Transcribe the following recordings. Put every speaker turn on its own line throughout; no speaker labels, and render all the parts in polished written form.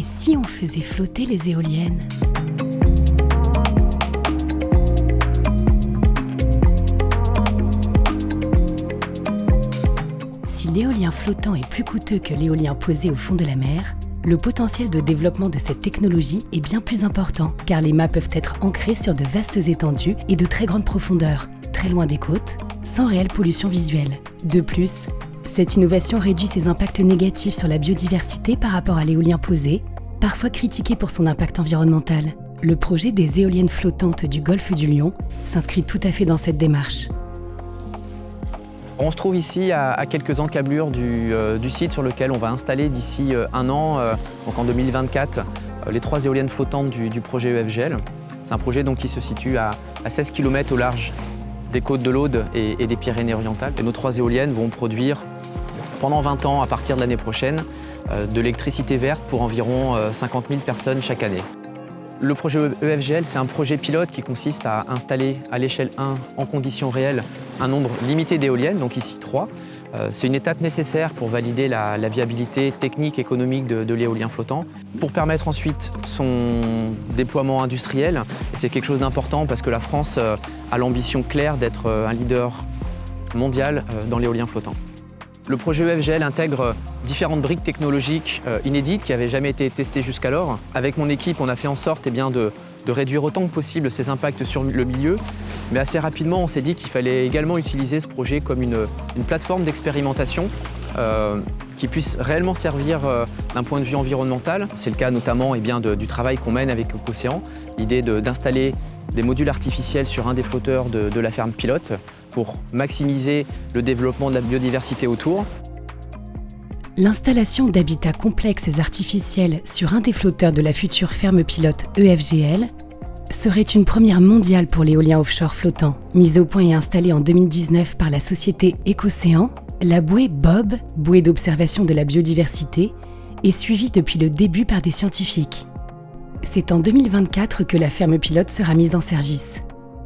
Et si on faisait flotter les éoliennes ? Si l'éolien flottant est plus coûteux que l'éolien posé au fond de la mer, le potentiel de développement de cette technologie est bien plus important, car les mâts peuvent être ancrés sur de vastes étendues et de très grandes profondeurs, très loin des côtes, sans réelle pollution visuelle. De plus, cette innovation réduit ses impacts négatifs sur la biodiversité par rapport à l'éolien posé, parfois critiqué pour son impact environnemental. Le projet des éoliennes flottantes du golfe du Lion s'inscrit tout à fait dans cette démarche.
On se trouve ici à quelques encablures du site sur lequel on va installer d'ici un an, donc en 2024, les 3 éoliennes flottantes du projet EFGL. C'est un projet donc, qui se situe à 16 km au large des côtes de l'Aude et des Pyrénées-Orientales. Et nos 3 éoliennes vont produire pendant 20 ans, à partir de l'année prochaine, de l'électricité verte pour environ 50 000 personnes chaque année. Le projet EFGL, c'est un projet pilote qui consiste à installer à l'échelle 1, en conditions réelles, un nombre limité d'éoliennes, donc ici 3. C'est une étape nécessaire pour valider la viabilité technique et économique de l'éolien flottant. Pour permettre ensuite son déploiement industriel, c'est quelque chose d'important parce que la France a l'ambition claire d'être un leader mondial dans l'éolien flottant. Le projet EFGL intègre différentes briques technologiques inédites qui n'avaient jamais été testées jusqu'alors. Avec mon équipe, on a fait en sorte de réduire autant que possible ces impacts sur le milieu. Mais assez rapidement, on s'est dit qu'il fallait également utiliser ce projet comme une plateforme d'expérimentation qui puisse réellement servir d'un point de vue environnemental. C'est le cas notamment du travail qu'on mène avec Océan, l'idée d'installer des modules artificiels sur un des flotteurs de la ferme pilote pour maximiser le développement de la biodiversité autour.
L'installation d'habitats complexes et artificiels sur un des flotteurs de la future ferme pilote EFGL serait une première mondiale pour l'éolien offshore flottant. Mise au point et installée en 2019 par la société Ecocéan, la bouée Bob, bouée d'observation de la biodiversité, est suivie depuis le début par des scientifiques. C'est en 2024 que la ferme pilote sera mise en service.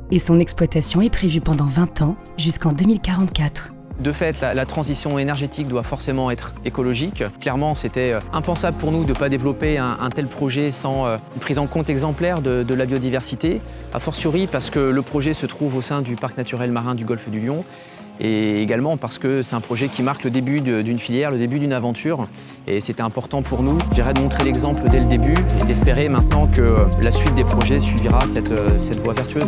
Et son exploitation est prévue pendant 20 ans, jusqu'en 2044.
De fait, la transition énergétique doit forcément être écologique. Clairement, c'était impensable pour nous de ne pas développer un tel projet sans une prise en compte exemplaire de la biodiversité, a fortiori parce que le projet se trouve au sein du parc naturel marin du golfe du Lion et également parce que c'est un projet qui marque le début d'une filière, le début d'une aventure. Et c'était important pour nous, de montrer l'exemple dès le début et d'espérer maintenant que la suite des projets suivira cette voie vertueuse.